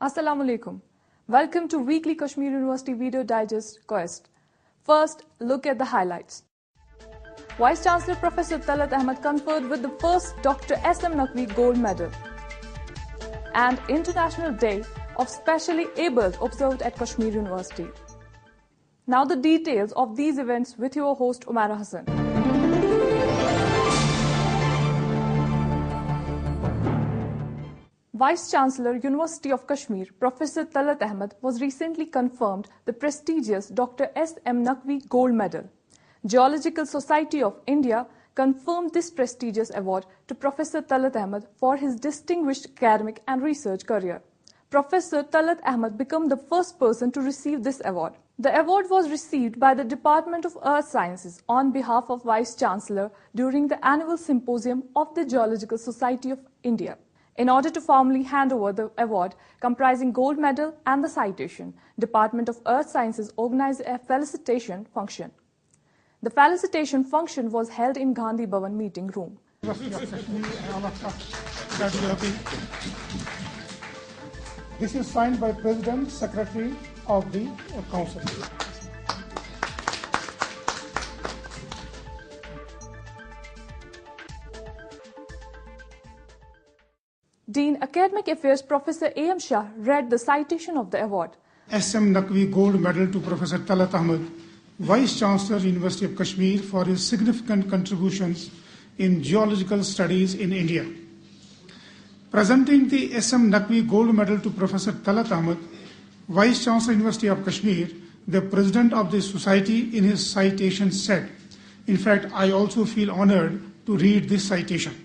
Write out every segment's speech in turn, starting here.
Assalamu alaikum. Welcome to Weekly Kashmir University Video Digest Quest. First, look at the highlights. Vice Chancellor Professor Talat Ahmed conferred with the first Dr. S.M. Naqvi Gold Medal. And International Day of Specially Abled observed at Kashmir University. Now the details of these events with your host Umaira Hassan. Vice Chancellor, University of Kashmir, Professor Talat Ahmed was recently confirmed the prestigious Dr. S.M. Naqvi Gold Medal. Geological Society of India confirmed this prestigious award to Professor Talat Ahmed for his distinguished academic and research career. Professor Talat Ahmed became the first person to receive this award. The award was received by the Department of Earth Sciences on behalf of Vice Chancellor during the annual symposium of the Geological Society of India. In order to formally hand over the award comprising gold medal and the citation, Department of Earth Sciences organized a felicitation function. The felicitation function was held in Gandhi Bhavan meeting room. This is signed by President, Secretary of the Council. Dean Academic Affairs Professor A.M. Shah read the citation of the award. S.M. Naqvi Gold Medal to Professor Talat Ahmed, Vice Chancellor, University of Kashmir, for his significant contributions in geological studies in India. Presenting the S.M. Naqvi Gold Medal to Professor Talat Ahmed, Vice Chancellor, University of Kashmir, the President of the Society in his citation said, in fact, I also feel honored to read this citation.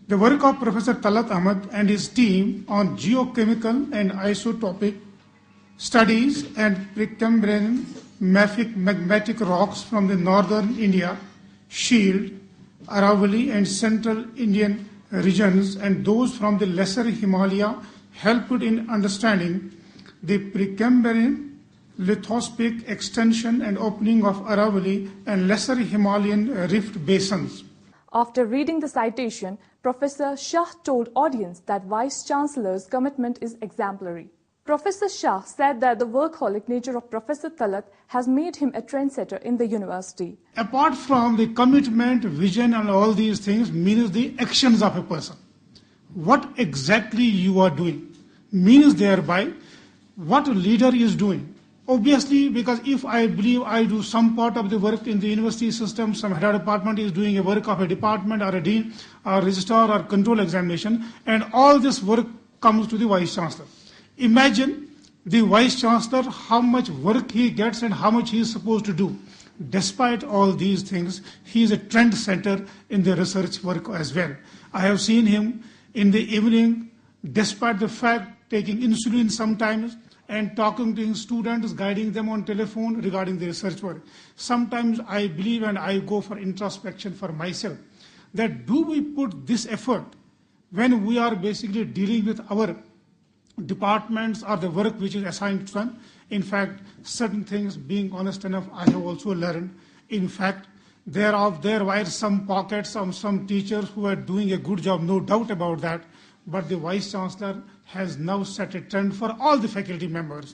The work of Professor Talat Ahmed and his team on geochemical and isotopic studies and Precambrian mafic magmatic rocks from the northern India, Shield, Aravalli and central Indian regions and those from the lesser Himalaya helped in understanding the Precambrian lithosphic extension and opening of Aravalli and lesser Himalayan rift basins. After reading the citation, Professor Shah told audience that Vice Chancellor's commitment is exemplary. Professor Shah said that the workaholic nature of Professor Talat has made him a trendsetter in the university. Apart from the commitment, vision and all these things means the actions of a person. What exactly you are doing means thereby what a leader is doing. Obviously, because if I believe I do some part of the work in the university system, some head of department is doing a work of a department or a dean or registrar or control examination, and all this work comes to the Vice Chancellor. Imagine the Vice Chancellor, how much work he gets and how much he is supposed to do. Despite all these things, he is a trend setter in the research work as well. I have seen him in the evening, despite the fact taking insulin sometimes, and talking to his students, guiding them on telephone regarding the research work. Sometimes I believe and I go for introspection for myself, that do we put this effort when we are basically dealing with our departments or the work which is assigned to them? In fact, certain things, being honest enough, I have also learned. In fact, there were some pockets of some teachers who were doing a good job, no doubt about that. But the Vice Chancellor has now set a trend for all the faculty members.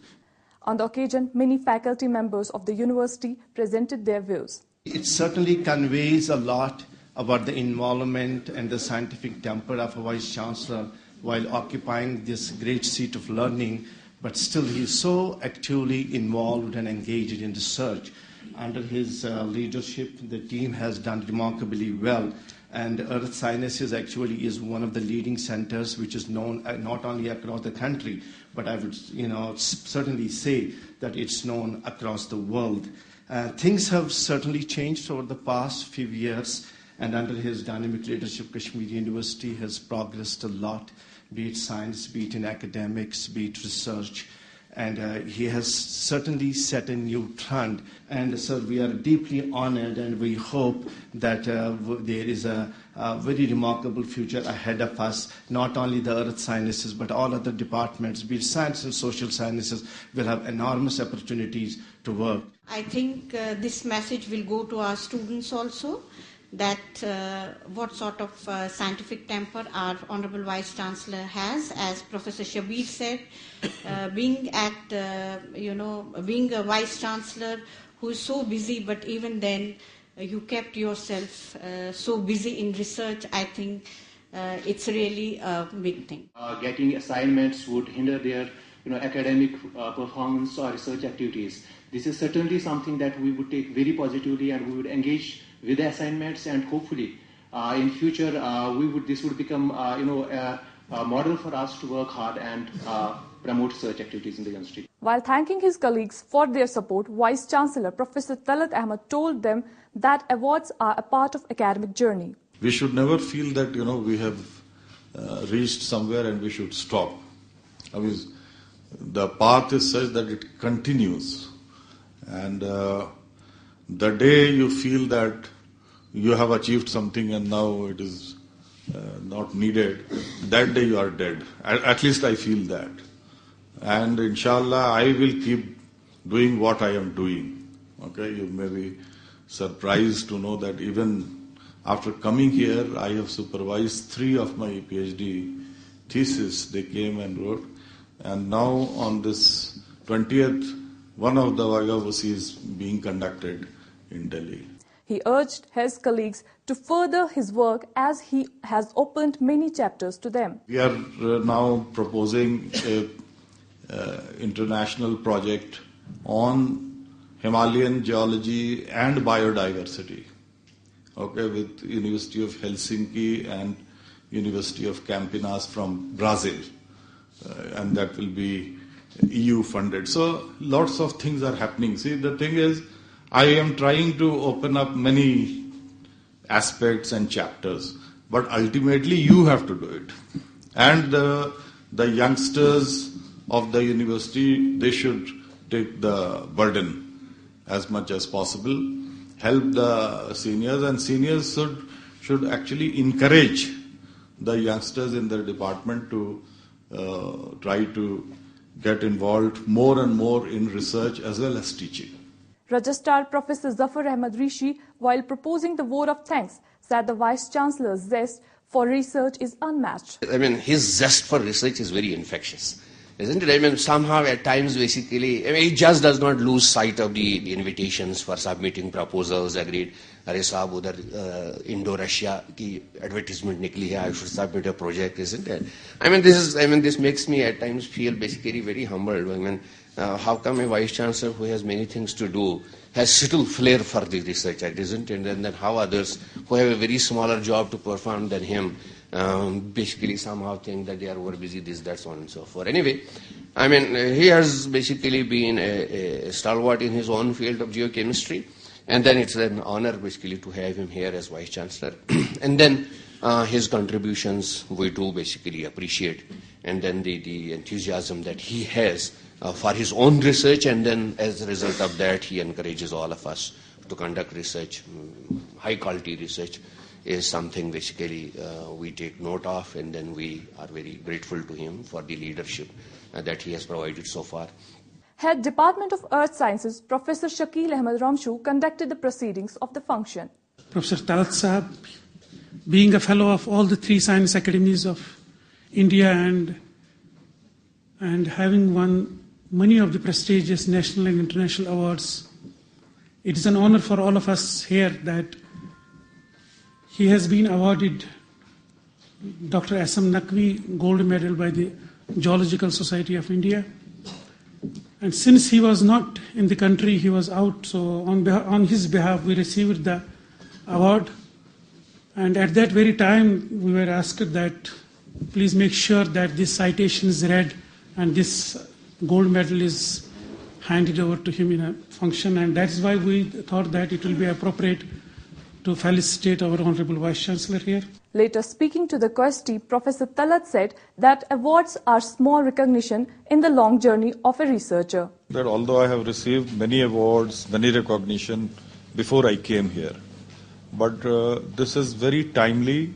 On the occasion, many faculty members of the university presented their views. It certainly conveys a lot about the involvement and the scientific temper of a Vice Chancellor while occupying this great seat of learning, but still he is so actively involved and engaged in research. Under his leadership, the team has done remarkably well. And Earth Sciences actually is one of the leading centers which is known not only across the country, but I would certainly say that it's known across the world. Things have certainly changed over the past few years, and under his dynamic leadership, Kashmir University has progressed a lot, be it science, be it in academics, be it research. And he has certainly set a new trend. And so we are deeply honored, and we hope that there is a very remarkable future ahead of us. Not only the Earth Sciences, but all other departments, be it science and social sciences, will have enormous opportunities to work. I think this message will go to our students also, that what sort of scientific temper our Honorable Vice Chancellor has. As Professor Shabir said, being a Vice Chancellor who is so busy, but even then you kept yourself so busy in research, I think it's really a big thing. Getting assignments would hinder their academic performance or research activities. This is certainly something that we would take very positively, and we would engage with the assignments, and hopefully in future this would become a model for us to work hard and promote research activities in the university. While thanking his colleagues for their support, Vice Chancellor Professor Talat Ahmed told them that awards are a part of academic journey. We should never feel that we have reached somewhere and we should stop. I mean, the path is such that it continues, and the day you feel that you have achieved something and now it is not needed, that day you are dead. At least I feel that. And inshallah, I will keep doing what I am doing. Okay, you may be surprised to know that even after coming here, I have supervised 3 of my PhD theses. They came and wrote. And now on this 20th, one of the Vagavasi is being conducted in Delhi. He urged his colleagues to further his work as he has opened many chapters to them. We are now proposing an international project on Himalayan geology and biodiversity, with University of Helsinki and University of Campinas from Brazil, and that will be EU funded. So lots of things are happening. See, the thing is, I am trying to open up many aspects and chapters, but ultimately you have to do it. And the youngsters of the university, they should take the burden as much as possible, help the seniors, and seniors should actually encourage the youngsters in their department to try to get involved more and more in research as well as teaching. Registrar Professor Zafar Ahmed Rishi, while proposing the vote of thanks, said the Vice Chancellor's zest for research is unmatched. I mean, his zest for research is very infectious, isn't it? I mean, somehow at times basically, he just does not lose sight of the invitations for submitting proposals, agreed. Arey saab udhar Indo-Russia ki advertisement nikli hai, I should submit a project, isn't it? This makes me at times feel basically very humbled. I mean, how come a Vice Chancellor who has many things to do has little flair for the research act, isn't it? And then how others who have a very smaller job to perform than him basically somehow think that they are over busy, this, that, so on and so forth. Anyway, I mean, he has basically been a stalwart in his own field of geochemistry, and then it's an honor basically to have him here as Vice Chancellor. And then his contributions we do basically appreciate, and then the enthusiasm that he has for his own research, and then as a result of that he encourages all of us to conduct research, high quality research is something basically we take note of, and then we are very grateful to him for the leadership that he has provided so far. Head Department of Earth Sciences Professor Shakil Ahmed Ramshu conducted the proceedings of the function. Professor Talat Sahab, being a fellow of all the 3 science academies of India and having won many of the prestigious national and international awards, it is an honor for all of us here that he has been awarded Dr. S.M. Naqvi Gold Medal by the Geological Society of India. And since he was not in the country, he was out, so on his behalf we received the award. And at that very time, we were asked that please make sure that this citation is read and this gold medal is handed over to him in a function. And that is why we thought that it will be appropriate to felicitate our Honorable Vice Chancellor here. Later speaking to the Questi, Professor Talat said that awards are small recognition in the long journey of a researcher. That although I have received many awards, many recognition before I came here, but this is very timely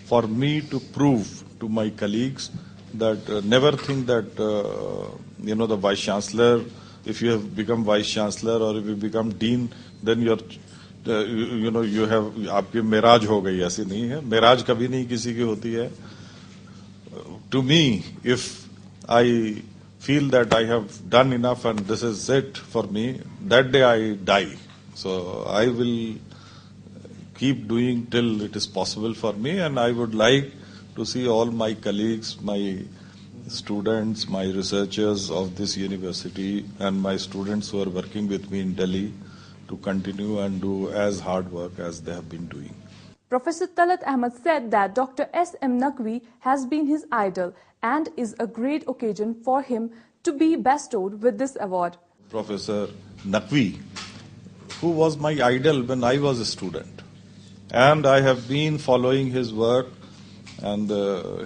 for me to prove to my colleagues that never think that, the Vice Chancellor, if you have become Vice Chancellor or if you become Dean, then you're you have आपकी मेराज हो गई, ऐसी नहीं है. मेराज कभी नहीं किसी की होती है. To me, if I feel that I have done enough and this is it for me, that day I die. So I will keep doing till it is possible for me, and I would like to see all my colleagues, my students, my researchers of this university and my students who are working with me in Delhi to continue and do as hard work as they have been doing. Professor Talat Ahmed said that Dr. S.M. Naqvi has been his idol and is a great occasion for him to be bestowed with this award. Professor Naqvi, who was my idol when I was a student, and I have been following his work, and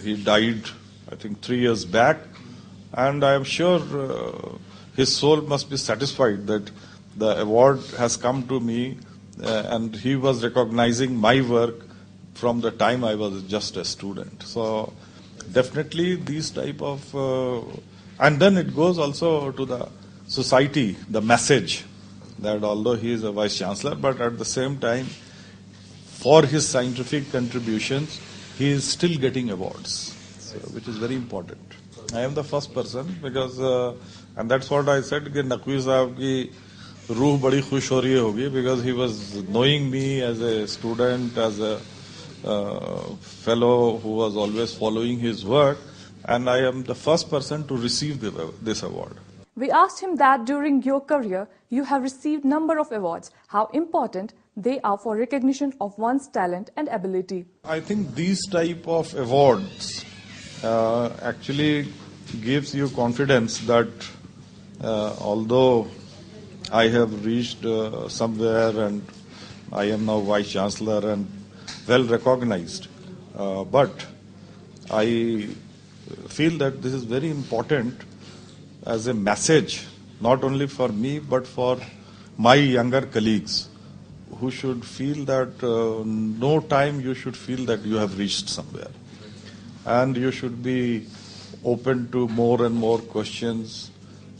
he died, I think, 3 years back, and I am sure his soul must be satisfied that the award has come to me, and he was recognizing my work from the time I was just a student. So definitely these type of, and then it goes also to the society, the message that although he is a Vice Chancellor, but at the same time, for his scientific contributions, he is still getting awards, so, which is very important. I am the first person because, and that's what I said, कि नकवी साहब की रूह बड़ी खुश हो रही होगी, because he was knowing me as a student, as a fellow who was always following his work, and I am the first person to receive this award. We asked him that during your career, you have received number of awards, how important they are for recognition of one's talent and ability. I think these type of awards actually gives you confidence that although I have reached somewhere and I am now Vice Chancellor and well recognized, but I feel that this is very important as a message, not only for me but for my younger colleagues, who should feel that no time you should feel that you have reached somewhere, and you should be open to more and more questions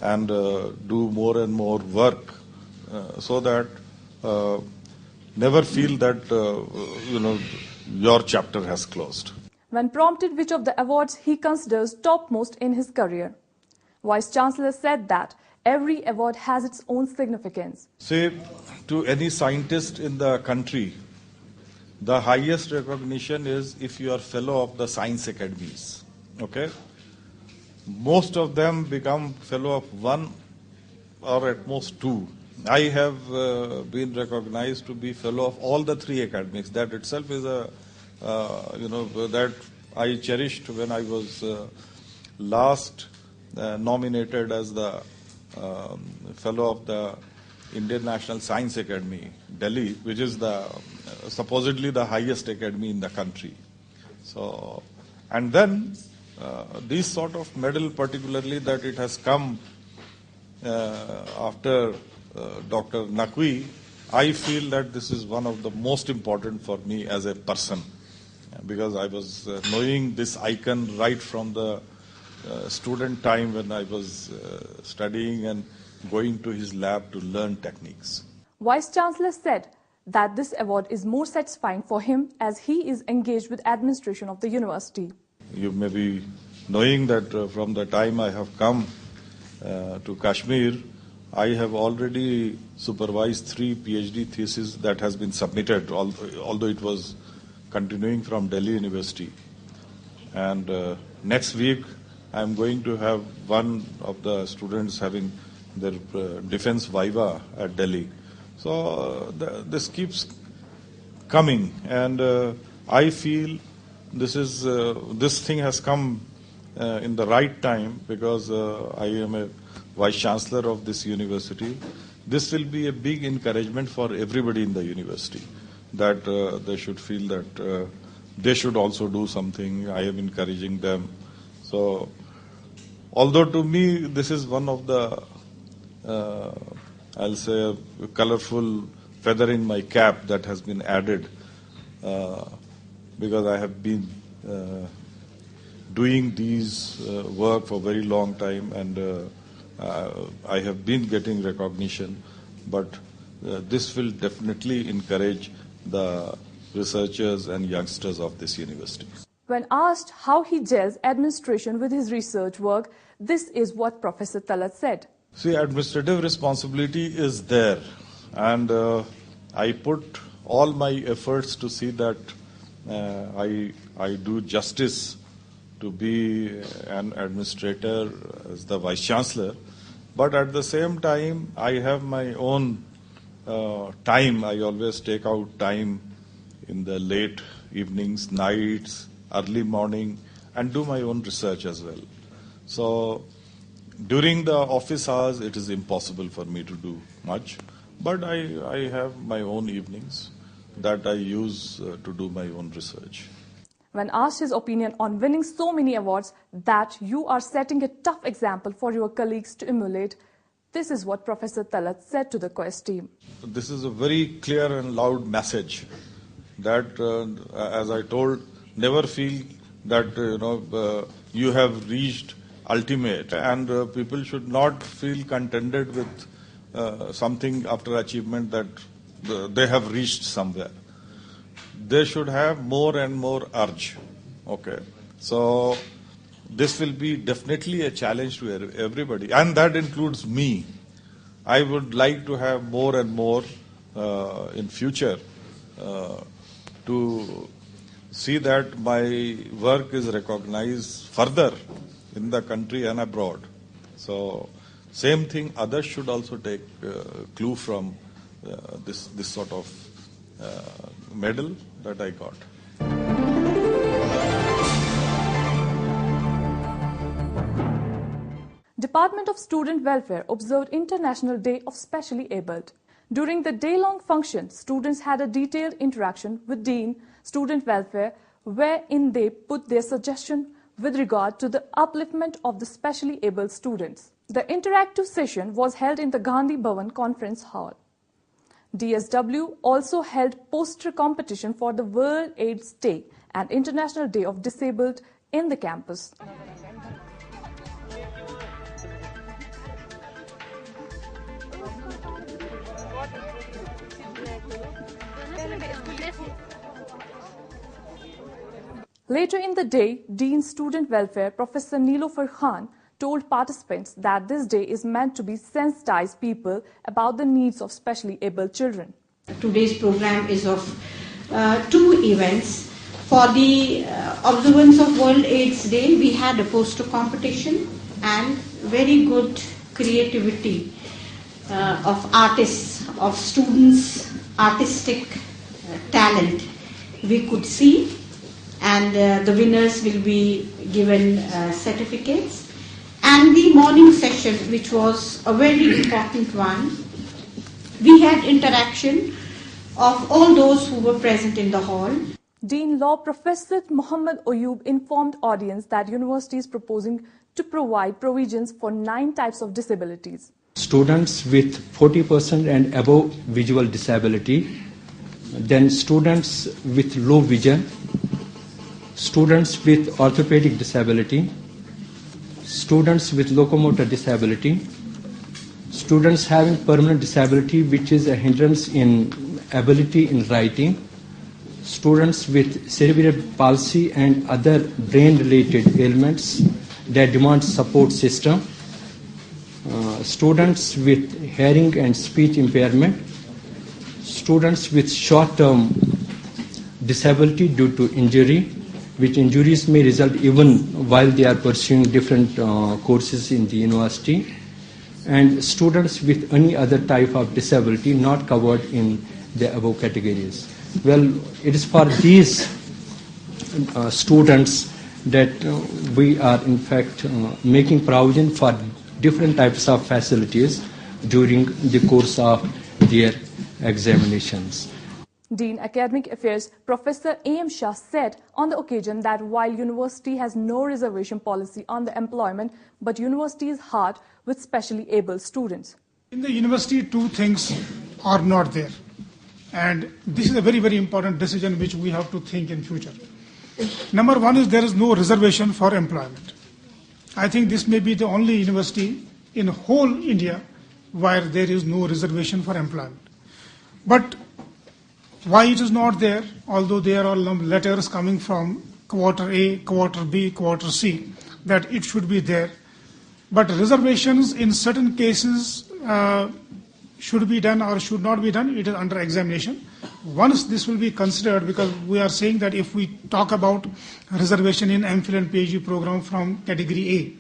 and do more and more work, so that never feel that your chapter has closed. When prompted which of the awards he considers topmost in his career, Vice Chancellor said that every award has its own significance. Say to any scientist in the country, the highest recognition is if you are fellow of the science academies. Okay? Most of them become fellow of one or at most two. I have been recognized to be fellow of all the three academies. That itself is a, that I cherished when I was last nominated as the fellow of the Indian National Science Academy, Delhi, which is the supposedly the highest academy in the country. So, and then this sort of medal, particularly that it has come after Dr. Naqvi, I feel that this is one of the most important for me as a person, because I was knowing this icon right from the student time when I was studying and going to his lab to learn techniques. Vice Chancellor said that this award is more satisfying for him as he is engaged with administration of the university. You may be knowing that from the time I have come to Kashmir, I have already supervised 3 PhD theses that has been submitted, although it was continuing from Delhi University. And next week, I am going to have one of the students having their defense viva at Delhi. So this keeps coming, and I feel this thing has come in the right time, because I am a Vice Chancellor of this university. This will be a big encouragement for everybody in the university, that they should feel that they should also do something. I am encouraging them. So, although to me this is one of the, I'll say, a colorful feather in my cap that has been added, because I have been doing these work for a very long time, and I have been getting recognition, but this will definitely encourage the researchers and youngsters of this university. When asked how he gels administration with his research work, this is what Professor Talat said. See, administrative responsibility is there, and I put all my efforts to see that I do justice to be an administrator as the Vice Chancellor, but at the same time I have my own time. I always take out time in the late evenings, nights, early morning, and do my own research as well. So during the office hours it is impossible for me to do much, but I have my own evenings that I use to do my own research. When asked his opinion on winning so many awards that you are setting a tough example for your colleagues to emulate, this is what Professor Talat said to the Quest team. This is a very clear and loud message that, as I told, never feel that you have reached ultimate, and people should not feel contented with something after achievement that they have reached somewhere. They should have more and more urge. Okay, so this will be definitely a challenge to everybody, and that includes me. I would like to have more and more in future to see that my work is recognized further in the country and abroad. So same thing, others should also take clue from this sort of medal that I got. Department of Student Welfare observed International Day of Specially Abled. During the day-long function, students had a detailed interaction with Dean Student Welfare, wherein they put their suggestion with regard to the upliftment of the specially abled students. The interactive session was held in the Gandhi Bhavan Conference Hall. DSW also held poster competition for the World AIDS Day and International Day of Disabled in the campus. Later in the day, Dean Student Welfare Professor Nilofer Khan told participants that this day is meant to be sensitize people about the needs of specially abled children. Today's program is of two events. For the observance of World AIDS Day, we had a poster competition and very good creativity of artists, of students, artistic talent we could see, and the winners will be given certificates. And the morning session, which was a very important one, we had interaction of all those who were present in the hall. Dean Law Professor Muhammad Oyub informed audience that university is proposing to provide provisions for 9 types of disabilities. Students with 40% and above visual disability, then students with low vision, students with orthopedic disability, students with locomotor disability, students having permanent disability which is a hindrance in ability in writing, students with cerebral palsy and other brain-related ailments that demand support system, students with hearing and speech impairment, students with short-term disability due to injury, which injuries may result even while they are pursuing different courses in the university, and students with any other type of disability not covered in the above categories. Well, it is for these students that we are in fact making provision for different types of facilities during the course of their examinations. Dean Academic Affairs Professor A.M. Shah said on the occasion that while university has no reservation policy on the employment, but university is hard with specially able students. In the university, two things are not there. And this is a very, very important decision which we have to think in future. Number one is there is no reservation for employment. I think this may be the only university in whole India where there is no reservation for employment. But why it is not there, although there are letters coming from quarter A, quarter B, quarter C, that it should be there. But reservations in certain cases should be done or should not be done, it is under examination. Once this will be considered, because we are saying that if we talk about reservation in MPhil and PhD program from category A,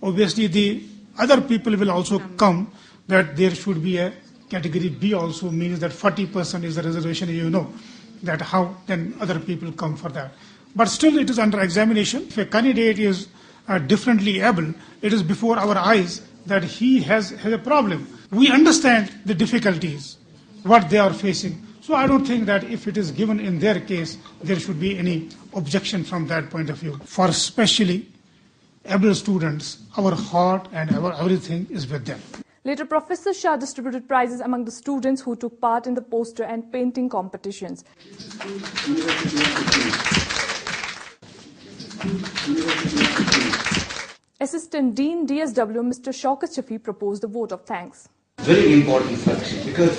obviously the other people will also come, that there should be a category B also, means that 40% is the reservation, you know, that how then other people come for that. But still it is under examination. If a candidate is differently able, it is before our eyes that he has a problem. We understand the difficulties, what they are facing. So I don't think that if it is given in their case, there should be any objection from that point of view. For especially able students, our heart and our everything is with them. Later, Professor Shah distributed prizes among the students who took part in the poster and painting competitions. Assistant Dean DSW Mr. Shaukat Shafi proposed the vote of thanks. Very important function, because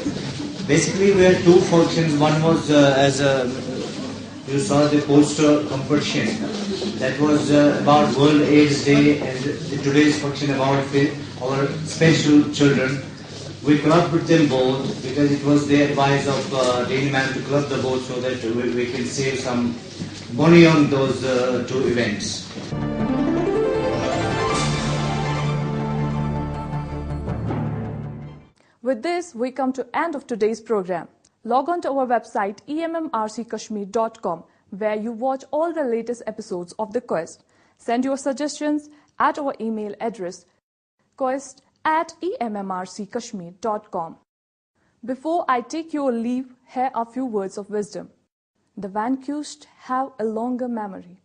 basically we had two functions. One was you saw the poster competition. That was about World AIDS Day, and today's function about our special children. We clubbed them both because it was the advice of Daily Man to club the both so that we can save some money on those two events. With this, we come to end of today's program. Log on to our website emmrckashmir.com, where you watch all the latest episodes of The Quest. Send your suggestions at our email address quest@emmrckashmir.com. Before I take your leave, here are a few words of wisdom. The vanquished have a longer memory.